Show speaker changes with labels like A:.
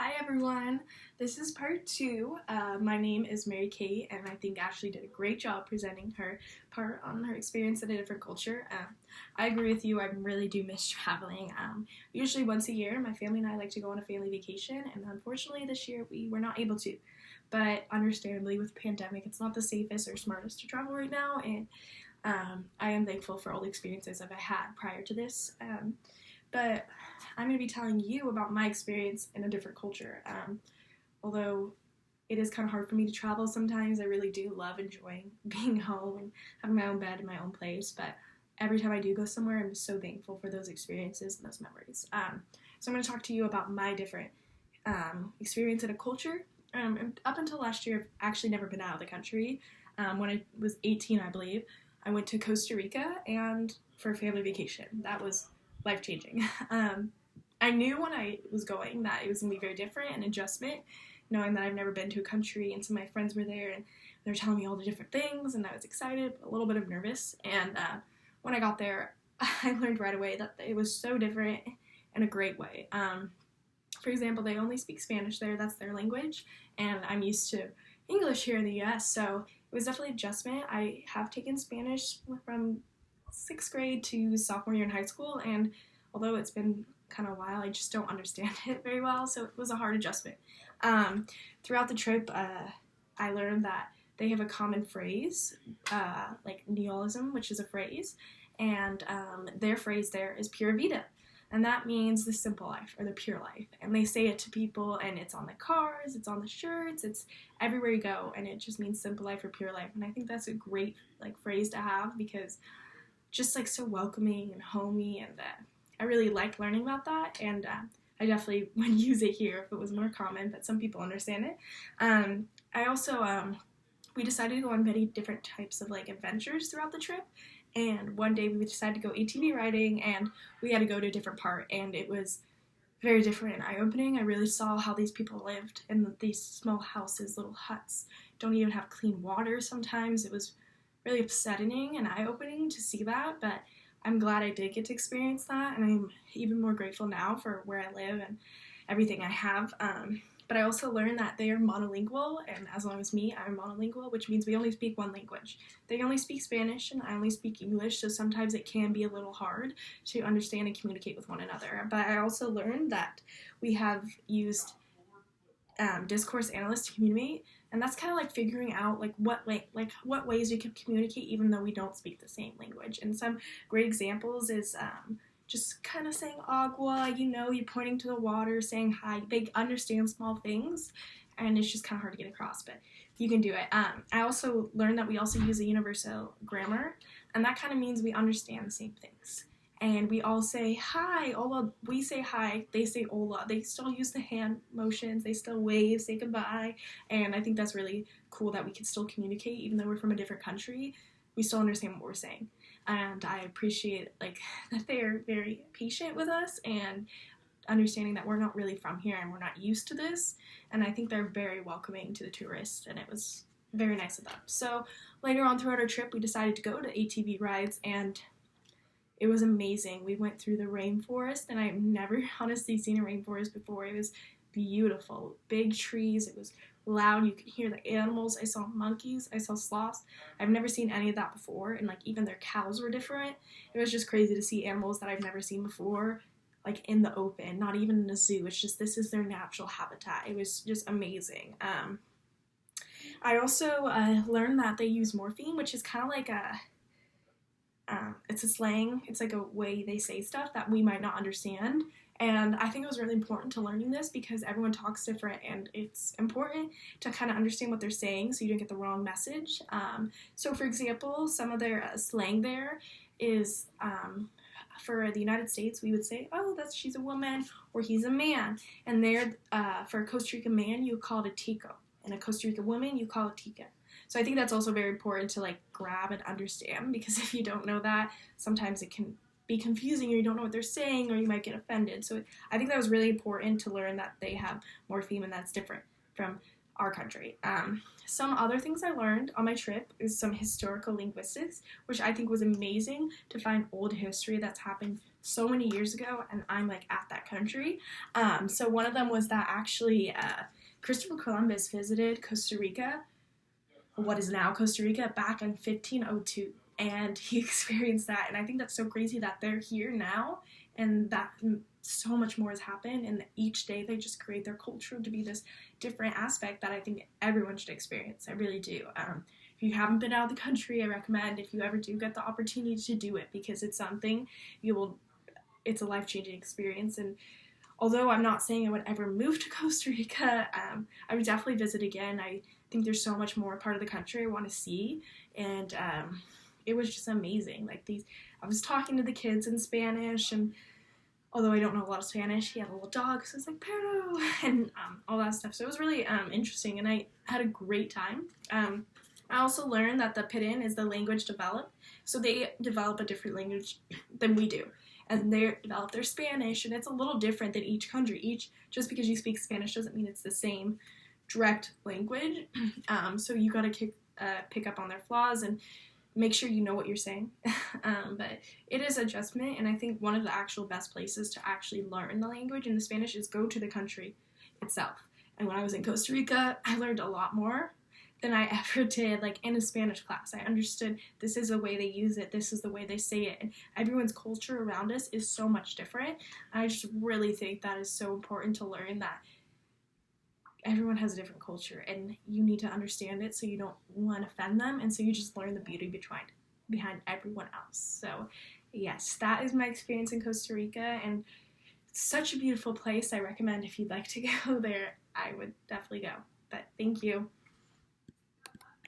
A: Hi everyone, this is part two. My name is Mary Kate, and I think Ashley did a great job presenting her part on her experience in a different culture. I agree with you, I really do miss traveling. Usually once a year, my family and I like to go on a family vacation, and unfortunately this year we were not able to. But understandably, with the pandemic, it's not the safest or smartest to travel right now, and I am thankful for all the experiences I've had prior to this. But I'm going to be telling you about my experience in a different culture. Although it is kind of hard for me to travel sometimes, I really do love enjoying being home and having my own bed and my own place. But every time I do go somewhere, I'm so thankful for those experiences and those memories. So I'm going to talk to you about my different experience in a culture. Up until last year, I've actually never been out of the country. When I was 18, I believe, I went to Costa Rica and for a family vacation. That was life-changing. I knew when I was going that it was going to be very different, an adjustment, knowing that I've never been to a country, and some of my friends were there, and they were telling me all the different things, and I was excited, a little bit of nervous, and when I got there, I learned right away that it was so different in a great way. For example, they only speak Spanish there, that's their language, and I'm used to English here in the US, so it was definitely an adjustment. I have taken Spanish from 6th grade to sophomore year in high school, and although it's been kind of a while, I just don't understand it very well, so it was a hard adjustment. Throughout the trip, I learned that they have a common phrase, like neologism, which is a phrase, and their phrase there is pura vida, and that means the simple life or the pure life, and they say it to people, and it's on the cars, it's on the shirts, it's everywhere you go, and it just means simple life or pure life, and I think that's a great phrase to have, because just so welcoming and homey, and I really like learning about that, and I definitely would use it here if it was more common, but some people understand it. I also, we decided to go on many different types of adventures throughout the trip, and one day we decided to go ATV riding, and we had to go to a different part, and it was very different and eye-opening. I really saw how these people lived in these small houses, little huts, don't even have clean water sometimes. It was really upsetting and eye-opening to see that, but I'm glad I did get to experience that, and I'm even more grateful now for where I live and everything I have. But I also learned that they are monolingual, and as long as me, I'm monolingual, which means we only speak one language. They only speak Spanish, and I only speak English, so sometimes it can be a little hard to understand and communicate with one another. But I also learned that we have used discourse analysts to communicate, and that's kind of like figuring out what ways we can communicate even though we don't speak the same language. And some great examples is just kind of saying agua, you're pointing to the water, saying hi. They understand small things, and it's just kind of hard to get across, but you can do it. I also learned that we also use a universal grammar, and that kind of means we understand the same things. And we all say hi, hola, we say hi, they say hola. They still use the hand motions, they still wave, say goodbye, and I think that's really cool that we can still communicate even though we're from a different country. We still understand what we're saying, and I appreciate that they're very patient with us and understanding that we're not really from here and we're not used to this, and I think they're very welcoming to the tourists, and it was very nice of them. So later on throughout our trip, we decided to go to ATV rides, and it was amazing. We went through the rainforest, and I've never honestly seen a rainforest before. It was beautiful. Big trees. It was loud. You could hear the animals. I saw monkeys. I saw sloths. I've never seen any of that before, and even their cows were different. It was just crazy to see animals that I've never seen before, in the open, not even in a zoo. It's just this is their natural habitat. It was just amazing. I also learned that they use morpheme, which is kind of like it's a slang. It's a way they say stuff that we might not understand. And I think it was really important to learning this because everyone talks different, and it's important to kind of understand what they're saying so you don't get the wrong message. So for example, some of their slang there is, for the United States, we would say, oh, she's a woman, or he's a man. And there, for a Costa Rican man, you call it a tico. And a Costa Rican woman, you call it tica. So I think that's also very important to grab and understand, because if you don't know that, sometimes it can be confusing, or you don't know what they're saying, or you might get offended. So I think that was really important to learn that they have morpheme, and that's different from our country. Some other things I learned on my trip is some historical linguistics, which I think was amazing to find old history that's happened so many years ago, and I'm like at that country. So one of them was that actually Christopher Columbus visited Costa Rica, what is now Costa Rica, back in 1502, and he experienced that. And I think that's so crazy that they're here now, and that so much more has happened, and each day they just create their culture to be this different aspect that I think everyone should experience. I really do. If you haven't been out of the country, I recommend, if you ever do get the opportunity, to do it, because it's something it's a life-changing experience. And although I'm not saying I would ever move to Costa Rica, I would definitely visit again. I think there's so much more part of the country I want to see, and it was just amazing. I was talking to the kids in Spanish, and although I don't know a lot of Spanish, he had a little dog, so I was like, Perro, and all that stuff. So it was really interesting, and I had a great time. I also learned that the Pidgin is the language developed, so they develop a different language than we do. And they develop their Spanish, and it's a little different than each country. Just because you speak Spanish doesn't mean it's the same direct language. So you gotta pick up on their flaws and make sure you know what you're saying. But it is adjustment, and I think one of the actual best places to actually learn the language in the Spanish is go to the country itself. And when I was in Costa Rica, I learned a lot more than I ever did, in a Spanish class. I understood this is the way they use it, this is the way they say it, and everyone's culture around us is so much different. I just really think that is so important to learn, that everyone has a different culture, and you need to understand it so you don't want to offend them, and so you just learn the beauty behind everyone else. So yes, that is my experience in Costa Rica, and it's such a beautiful place. I recommend, if you'd like to go there, I would definitely go. But thank you.